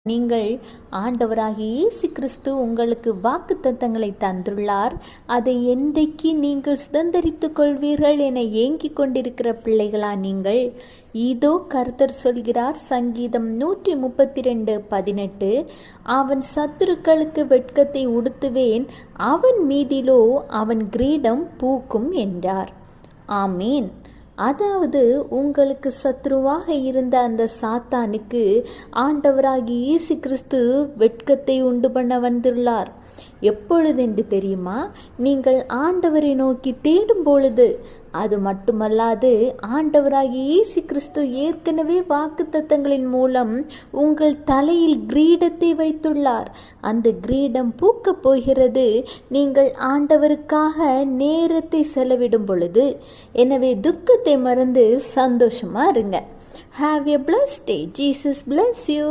நீங்கள் ஆண்டவராகிய இயேசு கிறிஸ்து உங்களுக்கு வாக்குத்தத்தங்களை தந்துள்ளார். அதை என்றைக்கு நீங்கள் சுதந்தரித்துக் கொள்வீர்கள் என ஏங்கிக் கொண்டிருக்கிற பிள்ளைகளா நீங்கள்? இதோ கர்த்தர் சொல்கிறார், சங்கீதம் 132:18, அவன் சத்துருக்களுக்கு வெட்கத்தை உடுத்துவேன், அவன் மீதிலோ அவன் கிரீடம் பூக்கும் என்றார். ஆமீன். அதாவது உங்களுக்கு சத்ருவாக இருந்த அந்த சாத்தானுக்கு ஆண்டவராகிய இயேசு கிறிஸ்து வெட்கத்தை உண்டு பண்ண வந்துள்ளார். எப்பொழுதென்று தெரியுமா? நீங்கள் ஆண்டவரை நோக்கி தேடும் பொழுது. அது மட்டுமல்லாது ஆண்டவராகிய இயேசு கிறிஸ்து ஏற்கனவே வாக்குத்தத்தங்களின் மூலம் உங்கள் தலையில் கிரீடத்தை வைத்துள்ளார். அந்த கிரீடம் பூக்கப் போகிறது நீங்கள் ஆண்டவருக்காக நேரத்தை செலவிடும் பொழுது. எனவே துக்கத்தை மறந்து சந்தோஷமா இருங்க. Have a blessed day. Jesus bless you.